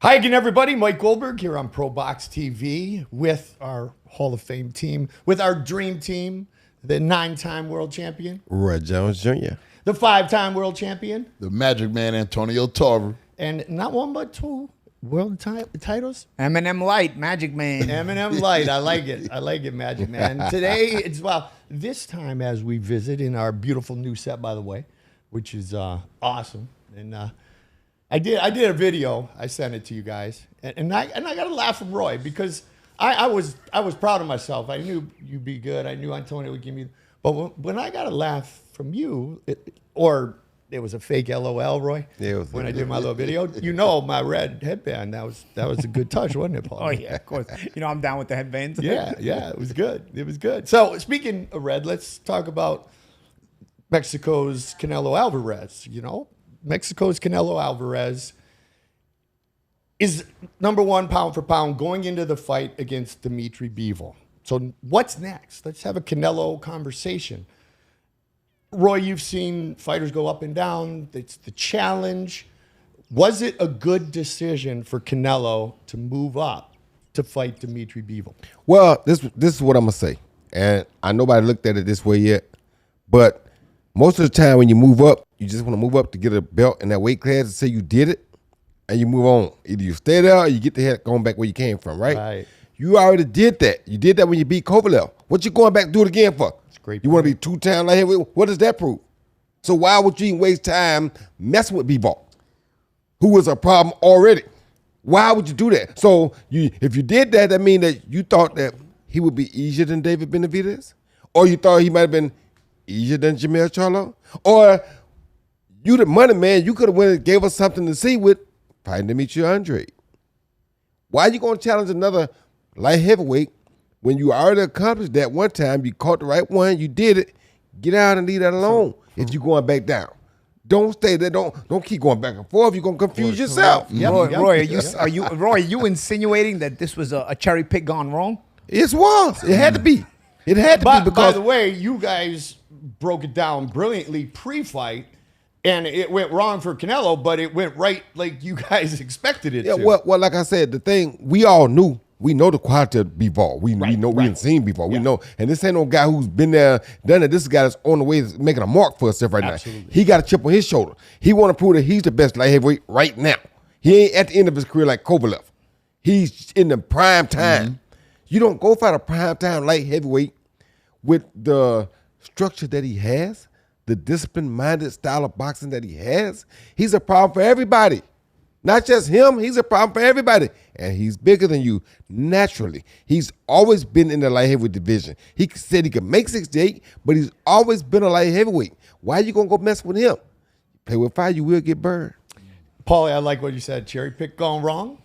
Hi again, everybody. Mike Goldberg here on Pro Box TV with our Hall of Fame team, with our dream team, the 9-time world champion, Roy Jones Jr., the 5-time world champion, the Magic Man Antonio Tarver, and not one but two world titles. Eminem Light, Magic Man. Eminem Light. I like it. I like it, Magic Man. Today, it's, well, this time as we visit in our beautiful new set, by the way, which is awesome. And I did a video. I sent it to you guys, and I got a laugh from Roy because I was proud of myself. I knew you'd be good. I knew Antonio would give me. But when I got a laugh from you, or it was a fake LOL, Roy. Yeah, it was when I did my little video. You know, my red headband. That was a good touch, wasn't it, Paul? Oh yeah, of course. You know I'm down with the headbands. Yeah, it was good. It was good. So speaking of red, let's talk about Mexico's Canelo Alvarez. You know, Mexico's Canelo Alvarez is #1 pound for pound going into the fight against Dmitry Bivol. So what's next? Let's have a Canelo conversation. Roy, you've seen fighters go up and down. It's the challenge. Was it a good decision for Canelo to move up to fight Dmitry Bivol? Well, this is what I'm going to say. And I nobody looked at it this way yet. But most of the time when you move up, you just want to move up to get a belt in that weight class and say you did it, and you move on. Either you stay there or you get the head going back where you came from, right? Right. You already did that. You did that when you beat Kovalev. What you going back to do it again for? Great you want to be 2-time light heavyweight? What does that prove? So why would you even waste time messing with Bivol, who was a problem already? Why would you do that? So if you did that, that means that you thought that he would be easier than David Benavidez? Or you thought he might have been easier than Jamel Charlo? Or you the money man, you could have went and gave us something to see with fighting Demetri Andrade. Why are you going to challenge another light heavyweight when you already accomplished that one time? You caught the right one, you did it. Get out and leave that alone if you're going back down. Don't stay there. Don't keep going back and forth. You're going to confuse yourself. Yep. Roy, are you insinuating that this was a cherry pick gone wrong? It was. It had to be. It had to be because by the way, you guys broke it down brilliantly pre-fight, and it went wrong for Canelo, but it went right like you guys expected it to. Well, like I said, the thing we all knew. We know the quality of Bivol. We know we ain't seen Bivol. We know, and this ain't no guy who's been there, done it. This is a guy that's on the way to making a mark for himself right now. He got a chip on his shoulder. He want to prove that he's the best light heavyweight right now. He ain't at the end of his career like Kovalev. He's in the prime time. Mm-hmm. You don't go fight a prime time light heavyweight with the structure that he has, the discipline-minded style of boxing that he has. He's a problem for everybody. Not just him, he's a problem for everybody. And he's bigger than you naturally. He's always been in the light heavyweight division. He said he could make 68, but he's always been a light heavyweight. Why are you going to go mess with him? Play with fire, you will get burned. Paulie, I like what you said. Cherry pick gone wrong?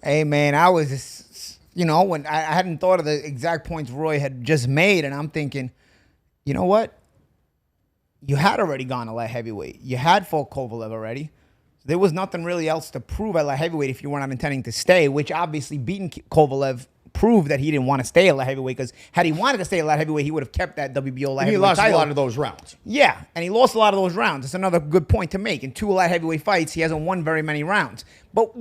Hey, man, I was just, when I hadn't thought of the exact points Roy had just made, and I'm thinking, you know what? You had already gone to light heavyweight. You had fought Kovalev already. There was nothing really else to prove at light heavyweight if you were not intending to stay, which obviously beating Kovalev proved that he didn't want to stay at light heavyweight, because had he wanted to stay at light heavyweight, he would have kept that WBO light heavyweight title. He lost a lot of those rounds. Yeah, and he lost a lot of those rounds. That's another good point to make. In 2 light heavyweight fights, he hasn't won very many rounds. But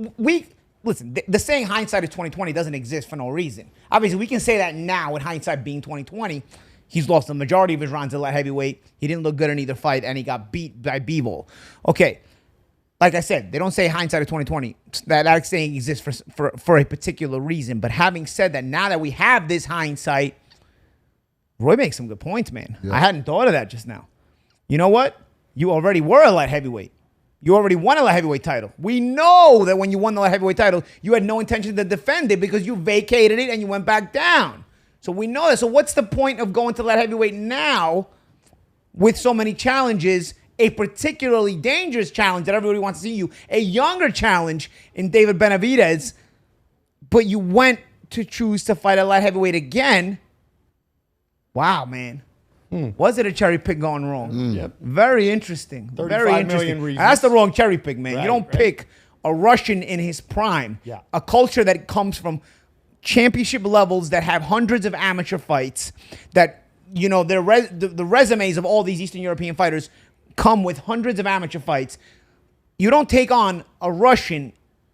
listen, the saying hindsight is 20/20 doesn't exist for no reason. Obviously, we can say that now with hindsight being 20/20. He's lost the majority of his rounds at light heavyweight. He didn't look good in either fight, and he got beat by Bivol. Okay. Like I said, they don't say hindsight of 20/20. That saying exists for a particular reason. But having said that, now that we have this hindsight, Roy makes some good points, man. Yeah. I hadn't thought of that just now. You know what? You already were a light heavyweight. You already won a light heavyweight title. We know that when you won the light heavyweight title, you had no intention to defend it because you vacated it and you went back down. So we know that. So what's the point of going to light heavyweight now with so many challenges? A particularly dangerous challenge that everybody wants to see you, a younger challenge in David Benavidez, but you went to choose to fight at light heavyweight again. Wow, man. Was it a cherry pick gone wrong? Yep. Very interesting. 35 Very interesting. million reasons. That's the wrong cherry pick, man. Right, you don't pick a Russian in his prime. Yeah. A culture that comes from championship levels that have hundreds of amateur fights, that, the resumes of all these Eastern European fighters come with hundreds of amateur fights. You don't take on a Russian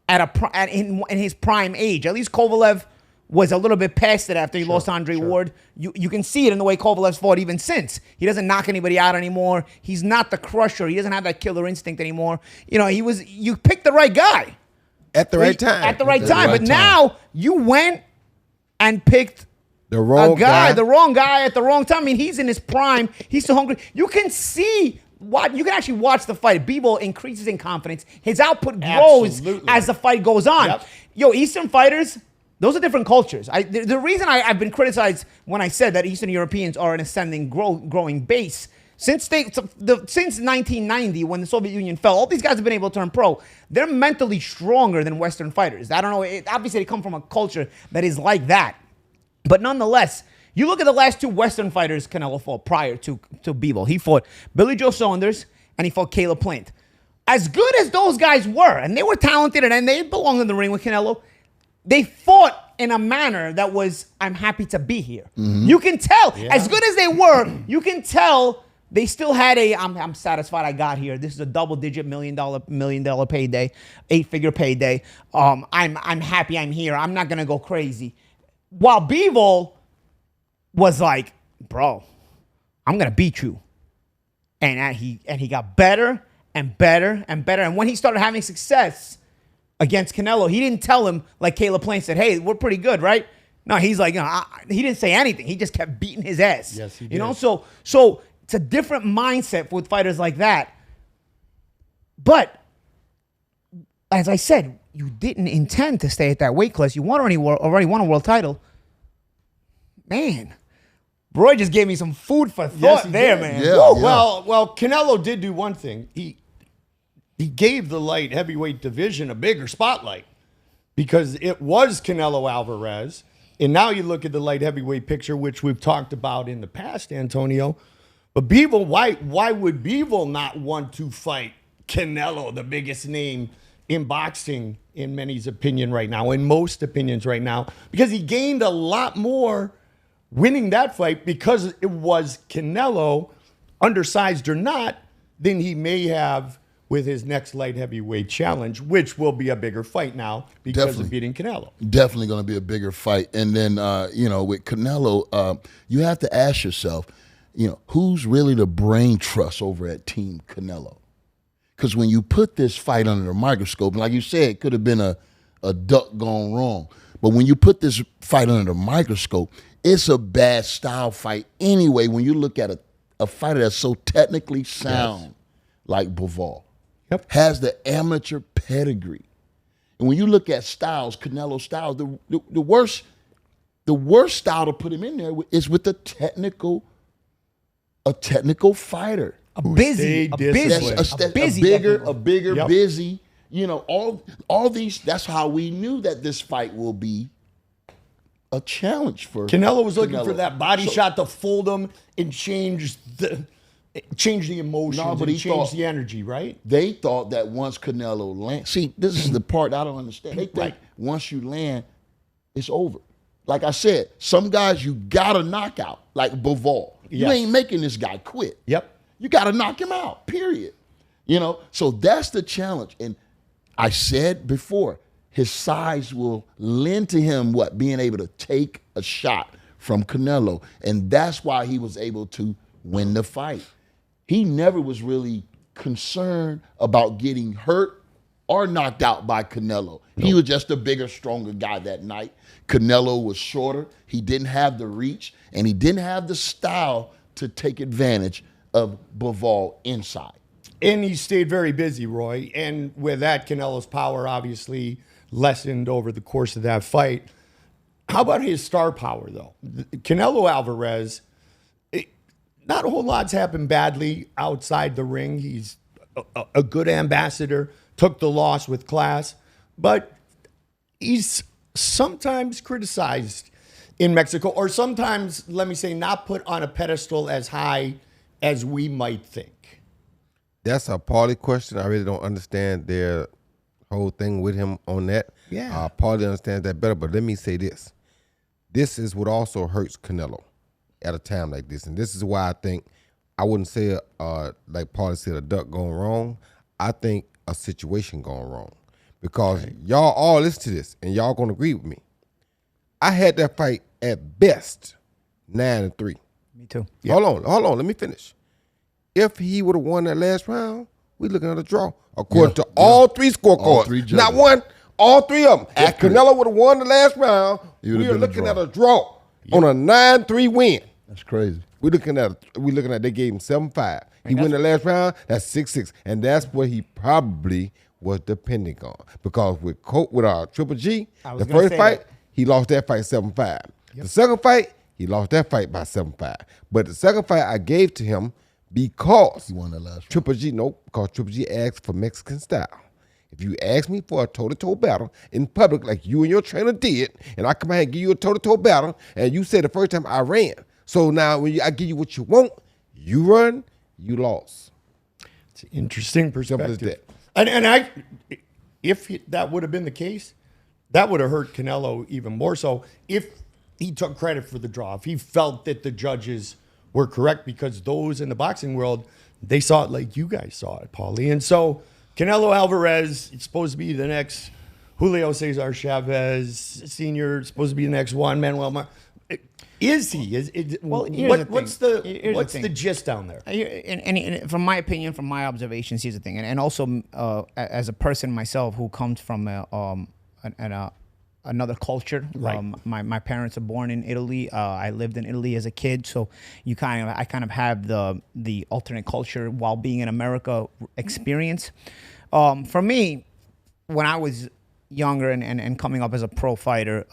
in his prime age. At least Kovalev was a little bit past it after he lost to Andre Ward. You can see it in the way Kovalev's fought even since. He doesn't knock anybody out anymore. He's not the crusher. He doesn't have that killer instinct anymore. You picked the right guy. At the right time. At the right time. But now you went and picked the wrong guy. The wrong guy at the wrong time. I mean, he's in his prime. He's so hungry. You can see you can actually watch the fight. Bivol increases in confidence. His output grows as the fight goes on. Yep. Eastern fighters, those are different cultures. The reason I've been criticized when I said that Eastern Europeans are an ascending, growing base. Since 1990, when the Soviet Union fell, all these guys have been able to turn pro. They're mentally stronger than Western fighters. I don't know. Obviously, they come from a culture that is like that. But nonetheless, you look at the last two Western fighters Canelo fought prior to Bivol. He fought Billy Joe Saunders and he fought Caleb Plant. As good as those guys were, and they were talented and they belonged in the ring with Canelo, they fought in a manner that was, I'm happy to be here. Mm-hmm. You can tell, as good as they were, you can tell they still had I'm satisfied I got here. This is a double-digit $1 million payday, 8-figure payday. I'm happy I'm here. I'm not gonna go crazy. While Bivol was like, bro, I'm gonna beat you, and he got better and better and better. And when he started having success against Canelo, he didn't tell him like Caleb Plant said, "Hey, we're pretty good, right?" No, he's like, he didn't say anything. He just kept beating his ass. Yes, he did. So it's a different mindset with fighters like that. But as I said, you didn't intend to stay at that weight class. You already won a world title. Man, Roy just gave me some food for thought there, man. Yeah, Well, Canelo did do one thing. He gave the light heavyweight division a bigger spotlight because it was Canelo Alvarez. And now you look at the light heavyweight picture, which we've talked about in the past, Antonio. But Bivol, why would Bivol not want to fight Canelo, the biggest name in boxing, in many's opinion right now, in most opinions right now? Because he gained a lot more winning that fight because it was Canelo, undersized or not, than he may have with his next light heavyweight challenge, which will be a bigger fight now because of beating Canelo. Definitely going to be a bigger fight. And then, with Canelo, you have to ask yourself, who's really the brain trust over at Team Canelo? Because when you put this fight under the microscope, and like you said, it could have been a duck gone wrong. But when you put this fight under the microscope, it's a bad style fight anyway when you look at a fighter that's so technically sound like Bivol. Yep. Has the amateur pedigree. And when you look at styles, Canelo styles, the worst style to put him in there is with a technical fighter. A bigger, busy. All these. That's how we knew that this fight will be a challenge for Canelo. Was looking for that body shot to fold him and change the emotions, but he changed the energy, right? They thought that once Canelo land, see, this is the part I don't understand. They think once you land, it's over. Like I said, some guys you gotta knock out, like Bivol. You ain't making this guy quit. Yep. You gotta knock him out, period. So that's the challenge. And I said before, his size will lend to him being able to take a shot from Canelo. And that's why he was able to win the fight. He never was really concerned about getting hurt or knocked out by Canelo. Nope. He was just a bigger, stronger guy that night. Canelo was shorter. He didn't have the reach, and he didn't have the style to take advantage of Bivol inside. And he stayed very busy, Roy. And with that, Canelo's power obviously lessened over the course of that fight. How about his star power, though? Canelo Alvarez, not a whole lot's happened badly outside the ring. He's a good ambassador, took the loss with class, but he's sometimes criticized in Mexico, or sometimes, let me say, not put on a pedestal as high as we might think. That's a Paulie question. I really don't understand their whole thing with him on that. Yeah. Paulie understands that better, but let me say this. This is what also hurts Canelo at a time like this. And this is why I think, I wouldn't say, like Paulie said, a duck going wrong. I think a situation going wrong. because y'all all listen to this and y'all gonna agree with me. I had that fight at best 9-3. Me too. Hold on, let me finish. If he would have won that last round, we looking at a draw. According to all three scorecards. judges. Not one, all three of them. Accurate. If Canelo would have won the last round, we are looking at a draw on a 9-3 win. That's crazy. We looking at they gave him 7-5. He win the last round, that's 6-6. And that's what he probably was depending on. Because with our Triple G, the first fight, he lost that fight 7-5. The second fight, he lost that fight by 7-5. But the second fight I gave to him because He won that last round. Triple G, because Triple G asked for Mexican style. If you ask me for a toe-to-toe battle in public like you and your trainer did, and I come out and give you a toe-to-toe battle, and you said the first time I ran. So now when I give you what you want, you run, you lost. It's an interesting perspective. that. And if that would have been the case, that would have hurt Canelo even more so if he took credit for the draw, if he felt that the judges were correct, because those in the boxing world, they saw it like you guys saw it, Paulie. And so Canelo Alvarez is supposed to be the next Julio Cesar Chavez Sr., supposed to be the next Juan Manuel Is he? Well, what's the gist down there? And from my opinion, from my observations, here's the thing. And also, as a person myself who comes from another culture, Right. My parents are born in Italy. I lived in Italy as a kid, so I kind of have the alternate culture while being in America experience. For me, when I was younger and coming up as a pro fighter,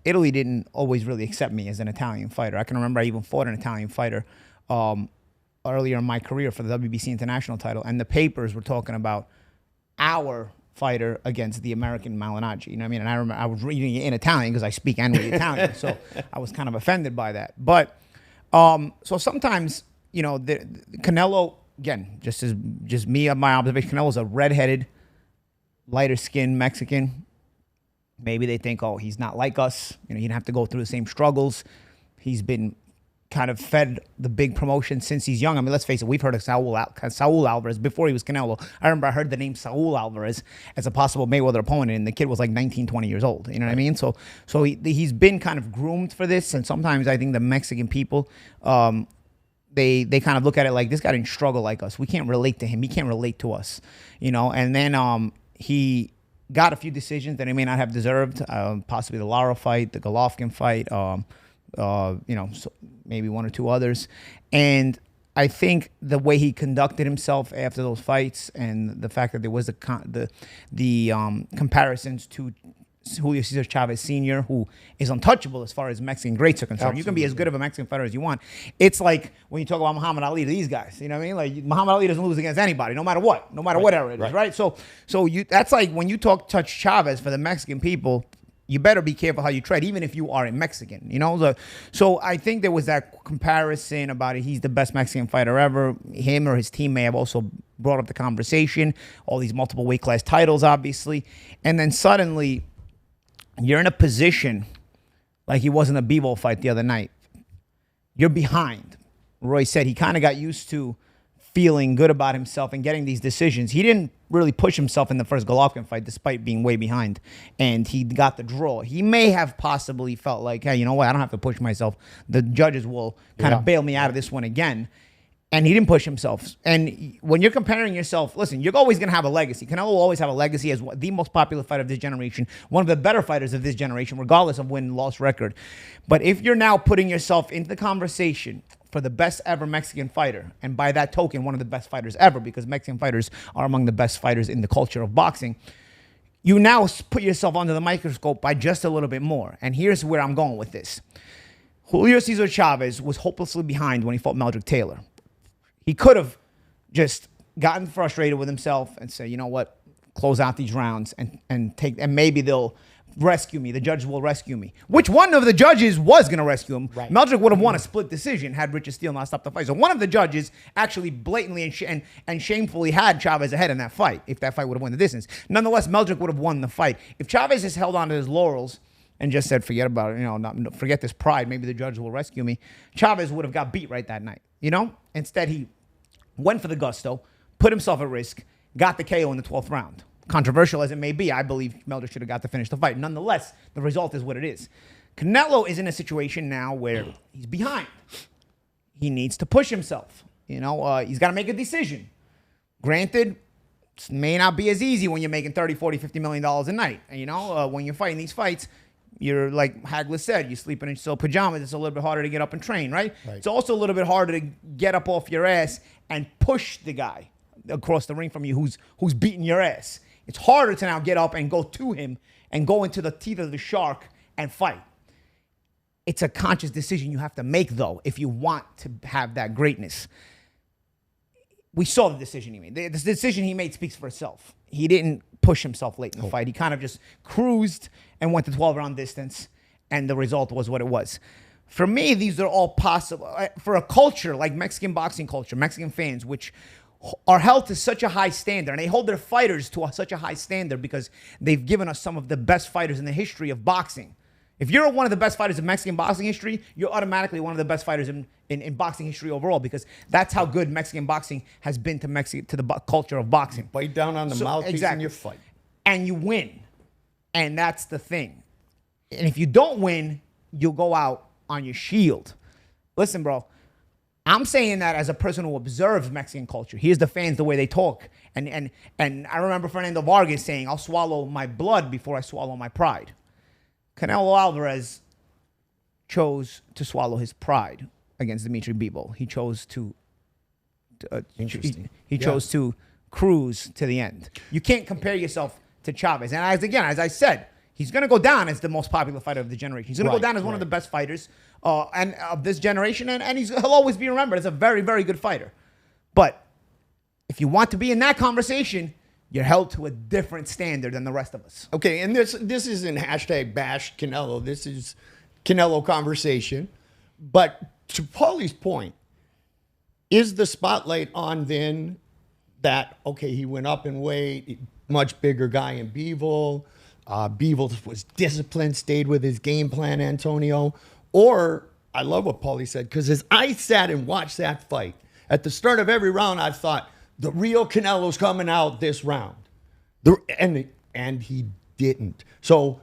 Italy didn't always really accept me as an Italian fighter. I can remember I even fought an Italian fighter earlier in my career for the WBC international title, and the papers were talking about our fighter against the American Malignaggi. You know what I mean? And I remember I was reading it in Italian because I speak and read Italian, so I was kind of offended by that. But so sometimes, the Canelo, again, just me and my observation, Canelo's a redheaded, lighter skinned Mexican. Maybe they think, oh, he's not like us. He didn't have to go through the same struggles. He's been kind of fed the big promotion since he's young. I mean, let's face it, we've heard of Saul Alvarez before he was Canelo. I remember I heard the name Saul Alvarez as a possible Mayweather opponent, and the kid was like 19, 20 years old. You know what I mean? So he's been kind of groomed for this, and sometimes I think the Mexican people, they kind of look at it like, this guy didn't struggle like us. We can't relate to him. He can't relate to us. And then he got a few decisions that he may not have deserved, possibly the Lara fight, the Golovkin fight, so maybe one or two others. And I think the way he conducted himself after those fights, and the fact that there was the comparisons to Julio Cesar Chavez Sr., who is untouchable as far as Mexican greats are concerned. Absolutely. You can be as good of a Mexican fighter as you want. It's like when you talk about Muhammad Ali to these guys, you know what I mean? Like, Muhammad Ali doesn't lose against anybody, no matter what era it is, right? So that's like when you touch Chavez for the Mexican people, you better be careful how you tread, even if you are a Mexican, So I think there was that comparison about it. He's the best Mexican fighter ever. Him or his team may have also brought up the conversation. All these multiple weight class titles, obviously. And then suddenly you're in a position like he was in the Bivol fight the other night. You're behind. Roy said he kind of got used to feeling good about himself and getting these decisions. He didn't really push himself in the first Golovkin fight despite being way behind, and he got the draw. He may have possibly felt like, hey, you know what? I don't have to push myself. The judges will kind of bail me out of this one again. And he didn't push himself. And when you're comparing yourself, listen, you're always going to have a legacy. Canelo will always have a legacy as the most popular fighter of this generation, one of the better fighters of this generation, regardless of win-loss record. But if you're now putting yourself into the conversation for the best ever Mexican fighter, and by that token, one of the best fighters ever, because Mexican fighters are among the best fighters in the culture of boxing, you now put yourself under the microscope by just a little bit more. And here's where I'm going with this. Julio Cesar Chavez was hopelessly behind when he fought Meldrick Taylor. He could have just gotten frustrated with himself and say, you know what, close out these rounds and maybe they'll rescue me. The judges will rescue me. Which one of the judges was going to rescue him? Right. Meldrick would have won a split decision had Richard Steele not stopped the fight. So one of the judges actually blatantly and shamefully had Chavez ahead in that fight, if that fight would have won the distance. Nonetheless, Meldrick would have won the fight. If Chavez has held on to his laurels and just said, forget about it, forget this pride, maybe the judges will rescue me, Chavez would have got beat right that night, Instead, he went for the gusto, put himself at risk, got the KO in the 12th round. controversial as it may be, I believe Melder should have got to finish the fight. Nonetheless, the result is what it is. Canelo is in a situation now where he's behind. He needs to push himself. He's got to make a decision. Granted, it may not be as easy when you're making $30, $40, $50 million a night. And, when you're fighting these fights, you're like Hagler said, you're sleeping in silk pajamas. It's a little bit harder to get up and train, right? It's also a little bit harder to get up off your ass and push the guy across the ring from you who's beating your ass. It's harder to now get up and go to him and go into the teeth of the shark and fight. It's a conscious decision you have to make, though, if you want to have that greatness. We saw the decision he made. The decision he made speaks for itself. He didn't push himself late in the fight. He kind of just cruised and went the 12-round distance, and the result was what it was. For me, these are all possible. For a culture like Mexican boxing culture, Mexican fans, which are held to such a high standard, and they hold their fighters to such a high standard because they've given us some of the best fighters in the history of boxing. If you're one of the best fighters in Mexican boxing history, you're automatically one of the best fighters in boxing history overall, because that's how good Mexican boxing has been to the culture of boxing. Bite down on the mouthpiece in your fight. And you win. And that's the thing. And if you don't win, you'll go out on your shield. Listen, bro, I'm saying that as a person who observes Mexican culture. Here's the fans, the way they talk. And I remember Fernando Vargas saying, I'll swallow my blood before I swallow my pride. Canelo Alvarez chose to swallow his pride against Dmitry Bivol. He chose to chose to cruise to the end. You can't compare yourself to Chavez. And as I said, he's going to go down as the most popular fighter of the generation. He's going to go down as one of the best fighters and of this generation, and he'll always be remembered as a very, very good fighter. But if you want to be in that conversation, you're held to a different standard than the rest of us. Okay, and this isn't hashtag bash Canelo. This is Canelo conversation. But to Paulie's point, is the spotlight on then that, okay, he went up in weight, much bigger guy in Bivol. Bivol was disciplined, stayed with his game plan, Antonio. Or, I love what Paulie said, because as I sat and watched that fight, at the start of every round, I thought, the real Canelo's coming out this round. And he didn't. So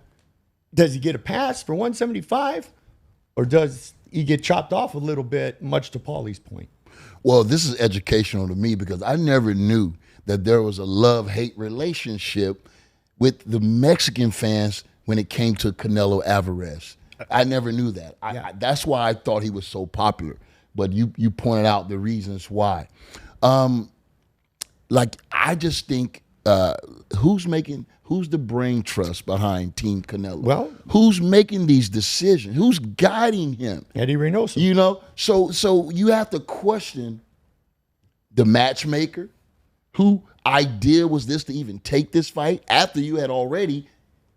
does he get a pass for 175? Or does he get chopped off a little bit, much to Paulie's point? Well, this is educational to me because I never knew that there was a love-hate relationship with the Mexican fans when it came to Canelo Alvarez. I never knew that. That's why I thought he was so popular. But you pointed out the reasons why. I just think who's the brain trust behind Team Canelo? Well, who's making these decisions? Who's guiding him? Eddie Reynoso. So you have to question the matchmaker. Who idea was this to even take this fight after you had already,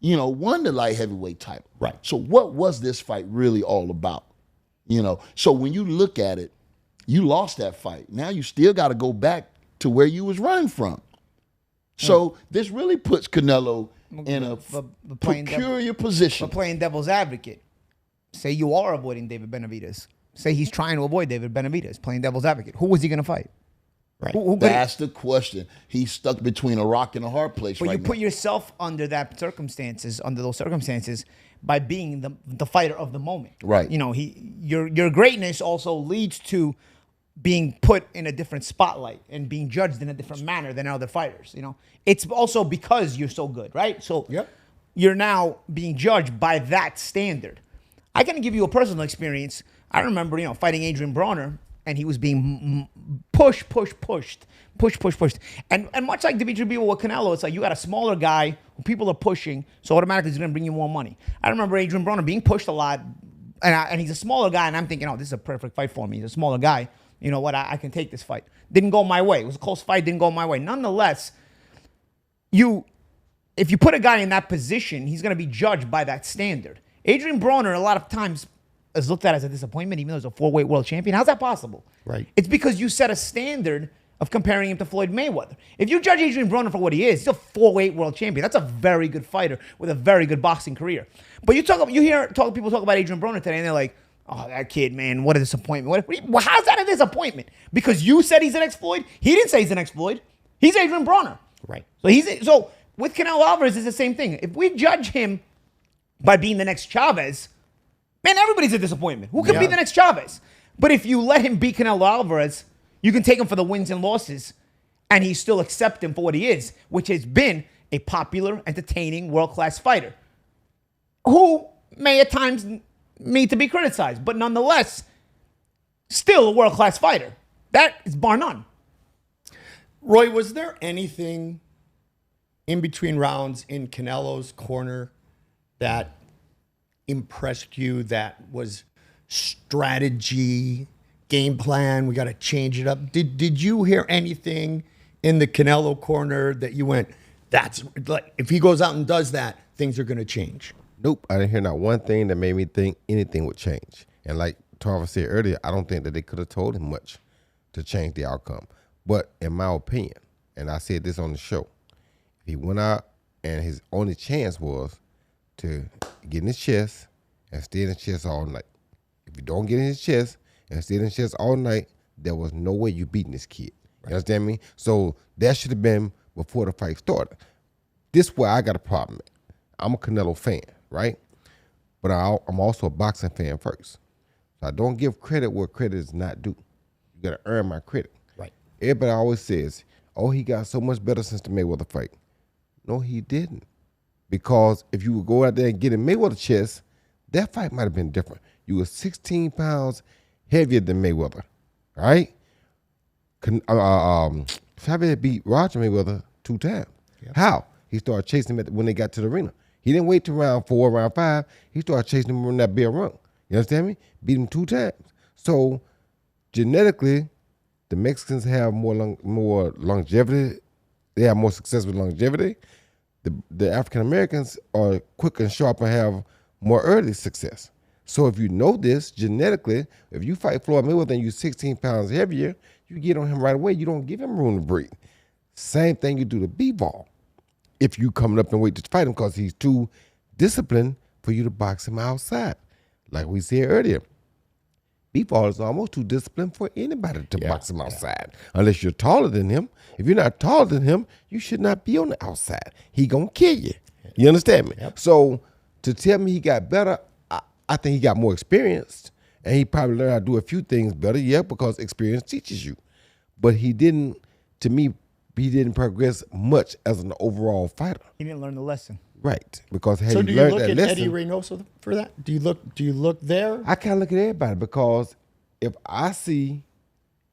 won the light heavyweight title? Right. So what was this fight really all about? So when you look at it, you lost that fight. Now you still got to go back to where you was running from. So this really puts Canelo in a peculiar position. But playing devil's advocate, say you are avoiding David Benavidez. Say he's trying to avoid David Benavidez, playing devil's advocate. Who was he going to fight? Right. That's the question. He's stuck between a rock and a hard place right now. But you put yourself under those circumstances by being the fighter of the moment. Right. Your greatness also leads to being put in a different spotlight and being judged in a different manner than other fighters. It's also because you're so good, right? So you're now being judged by that standard. I can give you a personal experience. I remember, fighting Adrian Broner, and he was being pushed. And much like Dmitry Bivol with Canelo, it's like you got a smaller guy who people are pushing, so automatically he's going to bring you more money. I remember Adrian Broner being pushed a lot, and he's a smaller guy, and I'm thinking, this is a perfect fight for me. He's a smaller guy. You know what? I can take this fight. Didn't go my way. It was a close fight. Didn't go my way. Nonetheless, if you put a guy in that position, he's going to be judged by that standard. Adrian Broner, a lot of times, is looked at as a disappointment, even though he's a 4-weight world champion. How's that possible? Right. It's because you set a standard of comparing him to Floyd Mayweather. If you judge Adrian Broner for what he is, he's a 4-weight world champion. That's a very good fighter with a very good boxing career. But people talk about Adrian Broner today, and they're like, oh, that kid, man, what a disappointment. How's that a disappointment? Because you said he's an ex-Floyd? He didn't say he's an ex-Floyd. He's Adrian Broner. Right. So with Canelo Alvarez, it's the same thing. If we judge him by being the next Chavez, man, everybody's a disappointment. Who can be the next Chavez? But if you let him beat Canelo Alvarez, you can take him for the wins and losses, and he still accept him for what he is, which has been a popular, entertaining, world-class fighter who may at times need to be criticized, but nonetheless, still a world-class fighter. That is bar none. Roy, was there anything in between rounds in Canelo's corner that impressed you, that was strategy, game plan, we got to change it up? Did you hear anything in the Canelo corner that you went, that's like, if he goes out and does that, things are going to change? Nope, I didn't hear not one thing that made me think anything would change. And like Tarver said earlier, I don't think that they could have told him much to change the outcome. But in my opinion, and I said this on the show, if he went out and his only chance was to get in his chest and stay in his chest all night. If you don't get in his chest and stay in his chest all night, there was no way you beating this kid. You understand me? So that should have been before the fight started. This is where I got a problem at. I'm a Canelo fan, right? But I'm also a boxing fan first. So I don't give credit where credit is not due. You got to earn my credit. Right. Everybody always says, oh, he got so much better since the Mayweather fight. No, he didn't. Because if you would go out there and get in Mayweather's chest, that fight might have been different. You were 16 pounds heavier than Mayweather, right? Chavez beat Roger Mayweather 2 times. Yep. How? He started chasing him when they got to the arena. He didn't wait to round 4, round 5. He started chasing him when that bell rung. You understand me? Beat him 2 times. So genetically, the Mexicans have more longevity. They have more success with longevity. The African Americans are quick and sharp and have more early success. So if you know this genetically, if you fight Floyd Mayweather and you're 16 pounds heavier, you get on him right away. You don't give him room to breathe. Same thing you do to Bivol. If you coming up and wait to fight him because he's too disciplined for you to box him outside. Like we said earlier, Bivol is almost too disciplined for anybody to box him outside. Unless you're taller than him. If you're not taller than him, you should not be on the outside. He gonna kill you. You understand me? Yep. So to tell me he got better, I think he got more experienced. And he probably learned how to do a few things better, because experience teaches you. But he didn't, to me, he didn't progress much as an overall fighter. He didn't learn the lesson. Right. Because had so he do you learned look that at lesson, Eddie Reynoso for that? Do you look there? I kind of look at everybody, because if I see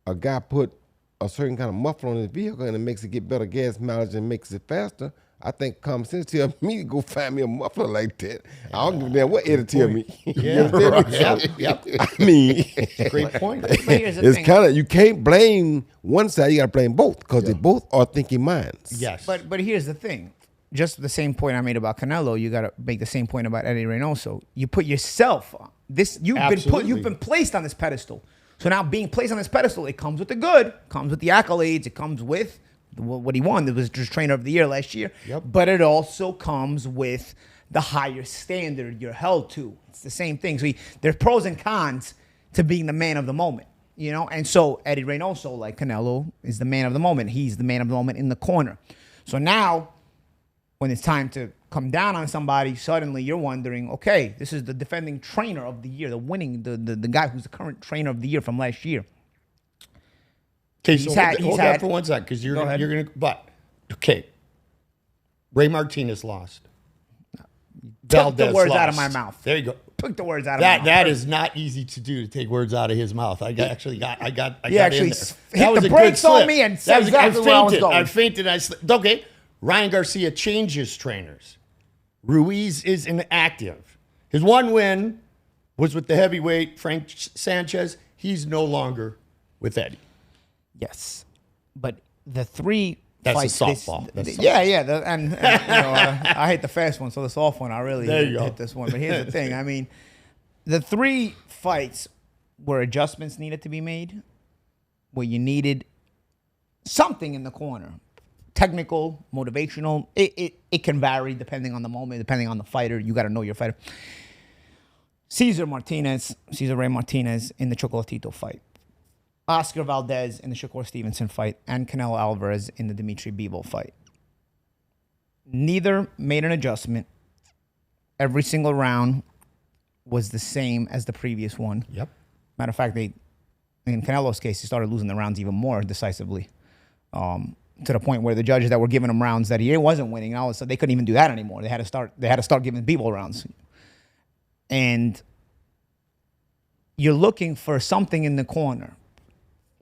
a guy put a certain kind of muffler on his vehicle and it makes it get better gas mileage and makes it faster, I think common sense tells me to go find me a muffler like that. I don't give a damn what Eddie tell me. Yeah. Yep. I mean, Great point. It's kind of, you can't blame one side, you got to blame both, because they both are thinking minds. Yes. But here's the thing. Just the same point I made about Canelo, you got to make the same point about Eddie Reynoso. You put yourself on this. You've been placed on this pedestal. So now being placed on this pedestal, it comes with the good, comes with the accolades, it comes with what he won. It was just Trainer of the Year last year. Yep. But it also comes with the higher standard you're held to. It's the same thing. So there's pros and cons to being the man of the moment, And so Eddie Reynoso, like Canelo, is the man of the moment. He's the man of the moment in the corner. So now, when it's time to come down on somebody, suddenly you're wondering, okay, this is the defending Trainer of the Year, the guy who's the current Trainer of the Year from last year. Okay, so hold that for 1 second, because you're gonna. But okay, Ray Martinez lost. Took the words out of my mouth. There you go. Took the words out of my mouth. That is not easy to do, to take words out of his mouth. I got He in actually there. hit the brakes on me and said exactly where I was going. I fainted. I slipped. Okay, Ryan Garcia changes trainers. Ruiz is inactive. His one win was with the heavyweight Frank Sanchez. He's no longer with Eddie. Yes, but the 3 That's fights. a softball. I hate the fast one, so the soft one I really hit this one. But here's the thing: I mean, the 3 fights where adjustments needed to be made, where you needed something in the corner, technical, motivational. It can vary depending on the moment, depending on the fighter. You got to know your fighter. Cesar Ray Martinez in the Chocolatito fight. Oscar Valdez in the Shakur Stevenson fight, and Canelo Alvarez in the Dmitry Bivol fight. Neither made an adjustment. Every single round was the same as the previous one. Yep. Matter of fact, in Canelo's case, he started losing the rounds even more decisively, to the point where the judges that were giving him rounds that he wasn't winning, all of a sudden they couldn't even do that anymore. They had to start giving Bivol rounds. And you're looking for something in the corner.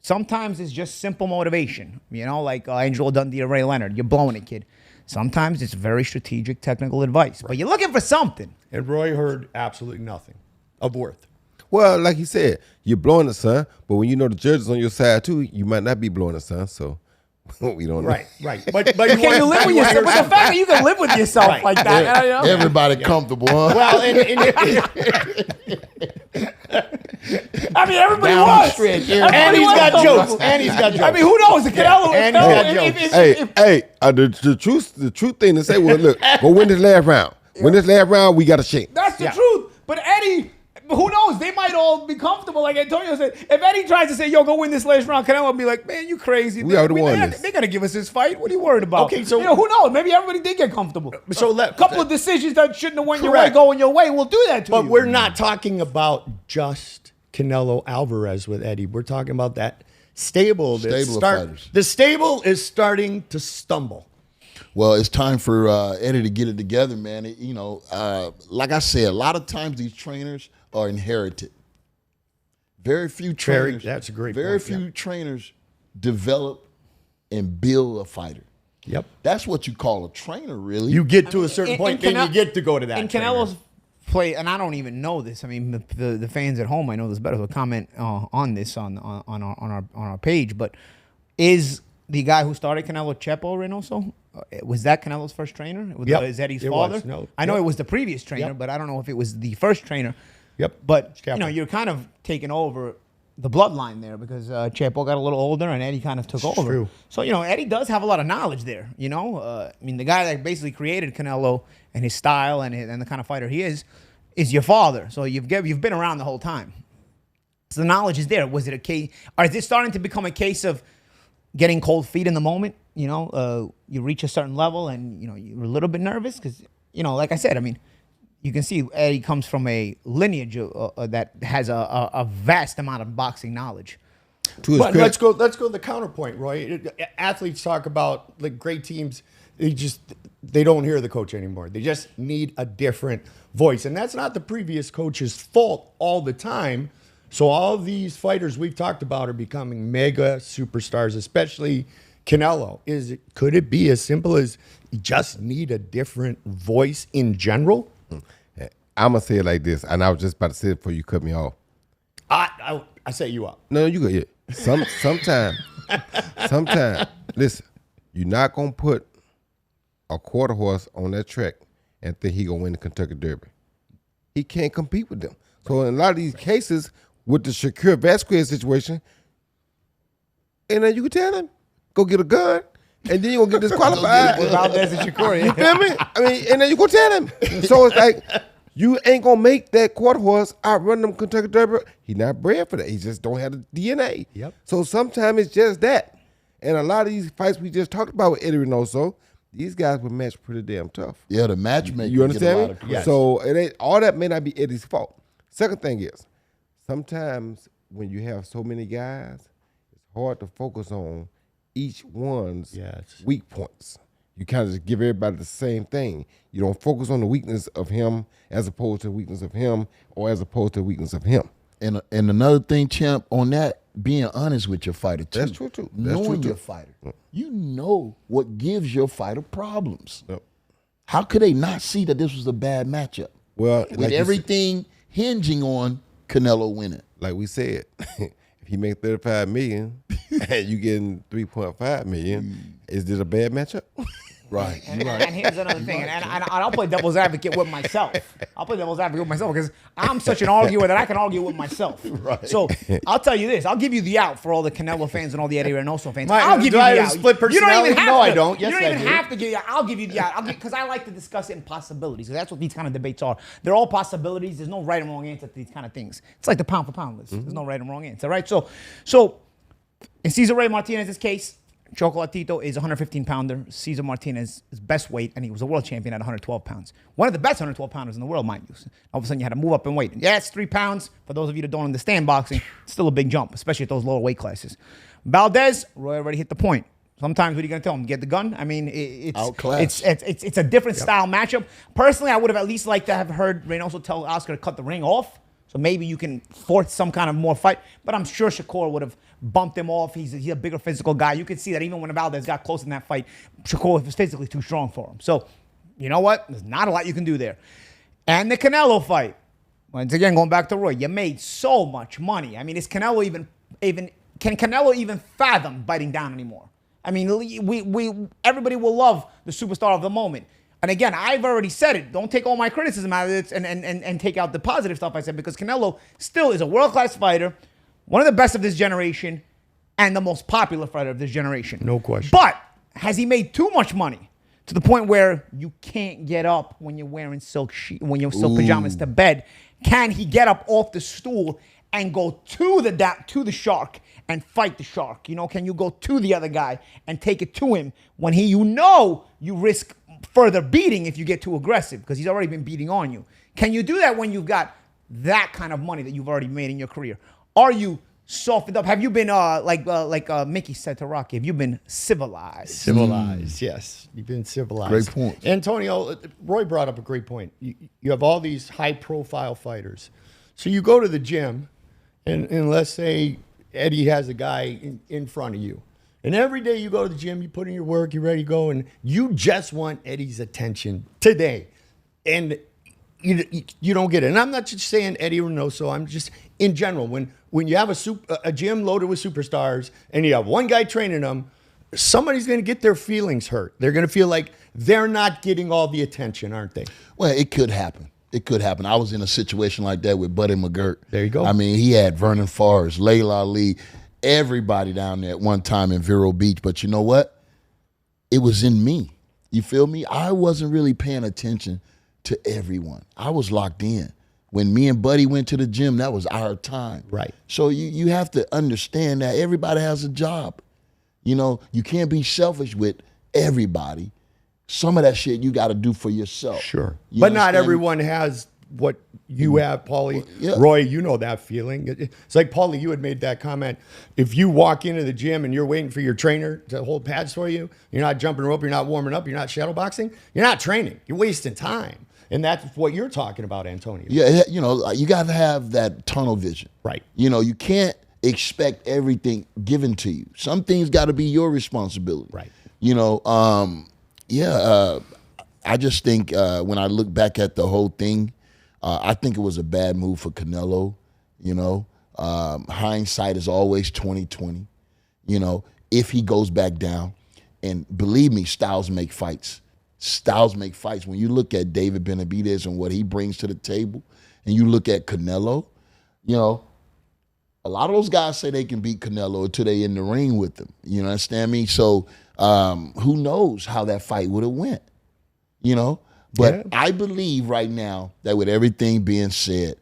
Sometimes it's just simple motivation, like Angelo Dundee or Ray Leonard. You're blowing it, kid. Sometimes it's very strategic, technical advice. But you're looking for something. And Roy heard absolutely nothing of worth. Well, like you said, you're blowing it, son. But when you know the judge is on your side too, you might not be blowing it, son. So we don't know. Right. But Can you live with yourself? But the fact that you can live with yourself like that. Everybody comfortable, huh? Well, I mean, everybody Down was. stretch, and he's got jokes. And he's got jokes. I mean, who knows? The Canelo. And he's got jokes. The truth thing to say was, look, go win this last round. Win this last round, we got a chance. That's the truth. But Eddie, who knows? They might all be comfortable. Like Antonio said, if Eddie tries to say, yo, go win this last round, Canelo will be like, man, you crazy. We already won this. They're going to give us this fight. What are you worried about? Okay, so who knows? Maybe everybody did get comfortable. So a couple of decisions that shouldn't have went your way, Correct. going your way, will do that to you. But we're not talking about just Canelo Alvarez with Eddie. We're talking about that stable. Stable of fighters. The stable is starting to stumble. Well, it's time for Eddie to get it together, man. Like I said, a lot of times these trainers are inherited. Very few trainers. That's a great Very point, few trainers develop and build a fighter. Yep. That's what you call a trainer, really. You get to a certain point, then you get to go to that. In trainer. Canelo's play, and I don't even know this. I mean, the fans at home, I know this better. Will comment on this on our page. But is the guy who started Canelo Chepo Reynoso? Was that Canelo's first trainer? Yep, Is Eddie's it father? was. No, I know yep. it was the previous trainer, Yep. but I don't know if it was the first trainer. Yep. But Chepo. you're kind of taking over the bloodline there because Chepo got a little older and Eddie kind of took over. True. So Eddie does have a lot of knowledge there. I mean, the guy that basically created Canelo and his style and the kind of fighter he is your father. So you've been around the whole time. So the knowledge is there. Was it a case? Or is this starting to become a case of getting cold feet in the moment? You reach a certain level and you're a little bit nervous because like I said, I mean, you can see Eddie comes from a lineage that has a vast amount of boxing knowledge. But let's go to the counterpoint, Roy. Athletes talk about like great teams. They don't hear the coach anymore. They just need a different voice, and that's not the previous coach's fault all the time. So all of these fighters we've talked about are becoming mega superstars, especially Canelo. Could it be as simple as you just need a different voice in general? I'm gonna say it like this, and I was just about to say it before you cut me off. I set you up. No, you go. Yeah. Sometime. Listen, you're not gonna put a quarter horse on that track and think he gonna win the Kentucky Derby. He can't compete with them. So in a lot of these cases, with the Shakur Vasquez situation, and then you can tell him, go get a gun, and then you gonna get disqualified. Valdez and Shakur, You feel me? I mean, and then you gonna tell him. So it's like, you ain't gonna make that quarter horse outrun them Kentucky Derby. He not bred for that. He just don't have the DNA. Yep. So sometimes it's just that. And a lot of these fights we just talked about with Eddie Reynoso, these guys were matched pretty damn tough. Yeah, the matchmaking. You understand me? Yes. So it ain't all that may not be Eddie's fault. Second thing is, sometimes when you have so many guys, it's hard to focus on each one's weak points. You kind of just give everybody the same thing. You don't focus on the weakness of him as opposed to the weakness of him or as opposed to the weakness of him. And another thing, champ, on that, being honest with your fighter too. That's true too. Knowing your fighter. You know what gives your fighter problems. Yep. How could they not see that this was a bad matchup? Well, With like everything hinging on Canelo winning. like we said, if he make $35 million and you getting $3.5 million, is this a bad matchup? Right. And here's another thing, and I'll play devil's advocate with myself. Because I'm such an arguer that I can argue with myself. Right. So I'll tell you this: I'll give you the out for all the Canelo fans and all the Eddie Reynoso fans. Mike, I'll give do you I the have out. a split You don't even personality? have No, to. I don't. Yes, you don't I even do. have to give you. I'll give you the out because I like to discuss it in possibilities. That's what these kind of debates are. They're all possibilities. There's no right and wrong answer to these kind of things. It's like the pound for pound list. There's no right and wrong answer, right? So in Cesar Ray Martinez's case, Chocolatito is a 115-pounder. Cesar Martinez is best weight, and he was a world champion at 112 pounds. One of the best 112-pounders in the world, mind you. All of a sudden, you had to move up in weight. Yeah, it's 3 pounds. For those of you that don't understand boxing, it's still a big jump, especially at those lower weight classes. Valdez, Roy already hit the point. Sometimes, what are you going to tell him? Get the gun? I mean, it's a different style matchup. Personally, I would have at least liked to have heard Reynoso tell Oscar to cut the ring off. So maybe you can force some kind of more fight. But I'm sure Shakur would have bumped him off. He's a bigger physical guy. You could see that even when Valdez got close in that fight, Shakur was physically too strong for him. So, you know what? There's not a lot you can do there. And the Canelo fight. Once again, going back to Roy, you made so much money. I mean, is Canelo can Canelo even fathom biting down anymore? I mean, everybody will love the superstar of the moment. And again, I've already said it. Don't take all my criticism out of it and take out the positive stuff I said, because Canelo still is a world-class fighter, one of the best of this generation, and the most popular fighter of this generation. No question. But has he made too much money to the point where you can't get up when you're wearing silk pajamas to bed? Can he get up off the stool and go to the shark and fight the shark? You know, can you go to the other guy and take it to him when you risk further beating if you get too aggressive, because he's already been beating on you? Can you do that when you've got that kind of money that you've already made in your career? Are you softened up? Have you been like Mickey said to Rocky, have you been civilized? Civilized, yes. You've been civilized. Great point. Antonio, Roy brought up a great point. You have all these high-profile fighters. So you go to the gym, and let's say Eddie has a guy in front of you. And every day you go to the gym, you put in your work, you're ready to go, and you just want Eddie's attention today. And you don't get it. And I'm not just saying Eddie Reynoso. I'm just in general. When you have a gym loaded with superstars and you have one guy training them, somebody's going to get their feelings hurt. They're going to feel like they're not getting all the attention, aren't they? Well, it could happen. It could happen. I was in a situation like that with Buddy McGirt. There you go. I mean, he had Vernon Forrest, Layla Ali, everybody down there at one time in Vero Beach. But you know what? It was in me. You feel me? I wasn't really paying attention to everyone. I was locked in. When me and Buddy went to the gym, that was our time. Right. So you have to understand that everybody has a job. You know, you can't be selfish with everybody. Some of that shit you got to do for yourself. Sure. You But not understand? everyone has what you have, Paulie. Yeah. Roy, you know that feeling. It's like, Paulie, you had made that comment. If you walk into the gym and you're waiting for your trainer to hold pads for you, you're not jumping rope, you're not warming up, you're not shadow boxing, you're not training. You're wasting time. And that's what you're talking about, Antonio. Yeah, you know, you got to have that tunnel vision. Right. You know, you can't expect everything given to you. Some things got to be your responsibility. Right. You know, I just think when I look back at the whole thing, I think it was a bad move for Canelo. You know, hindsight is always 20/20. You know, if he goes back down, and believe me, styles make fights. Styles make fights. When you look at David Benavidez and what he brings to the table, and you look at Canelo, you know, a lot of those guys say they can beat Canelo until they in the ring with him. You understand me? So who knows how that fight would have went? You know? But Yeah. I believe right now that with everything being said,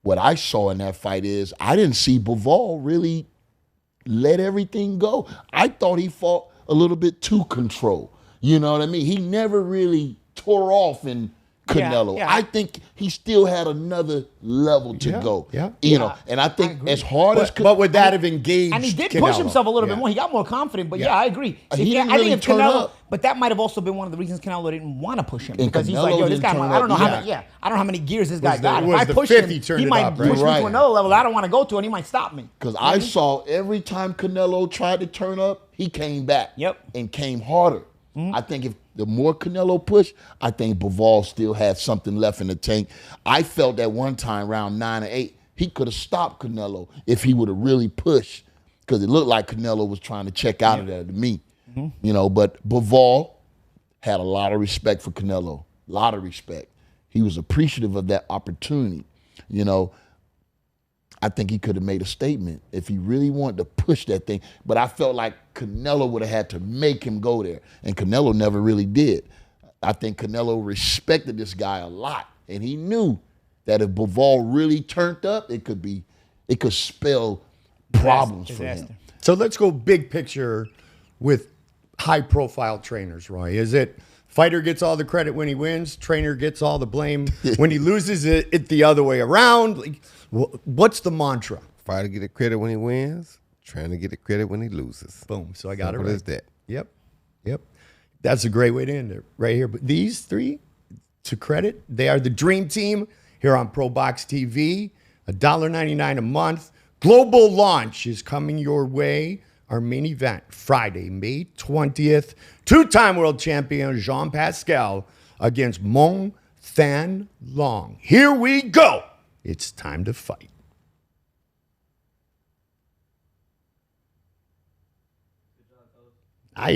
what I saw in that fight is I didn't see Bivol really let everything go. I thought he fought a little bit too controlled. You know what I mean? He never really tore off in Canelo. Yeah. I think he still had another level to go. Yeah. You know, and I think as hard as But would that have engaged And he did Canelo? push himself a little bit Yeah. more. He got more confident, but Yeah. yeah, I agree. He didn't really if turn Canelo, up. but that might have also been one of the reasons Canelo didn't want to push him, And because he's Canelo like, yo, this didn't guy, turn I don't know up how either. many, I don't know how many gears this guy the- got. it If was I the push fifth him, he turned he it might up, right? push me Right. to another level I don't want to go to, and he might stop me. Because I saw every time Canelo tried to turn up, he came back. Yep. And came harder. I think if the more Canelo pushed, I think Bivol still had something left in the tank. I felt that one time, round 9 or 8, he could have stopped Canelo if he would have really pushed, because it looked like Canelo was trying to check out of there to me. You know, but Bivol had a lot of respect for Canelo, a lot of respect. He was appreciative of that opportunity. You know, I think he could have made a statement if he really wanted to push that thing. But I felt like Canelo would have had to make him go there. And Canelo never really did. I think Canelo respected this guy a lot. And he knew that if Bivol really turned up, it could spell problems for him. Disaster. So let's go big picture with high-profile trainers, Roy? Is it fighter gets all the credit when he wins, trainer gets all the blame when he loses? It the other way around? Like, what's the mantra? Fighter get the credit when he wins, trainer get the credit when he loses. Boom. So I got it What right. is that? Yep. That's a great way to end it right here. But these three, to credit, they are the dream team here on Pro Box TV. $1.99 a month. Global launch is coming your way. Our main event, Friday, May 20th. Two-time world champion Jean Pascal against Mong Than Long. Here we go. It's time to fight.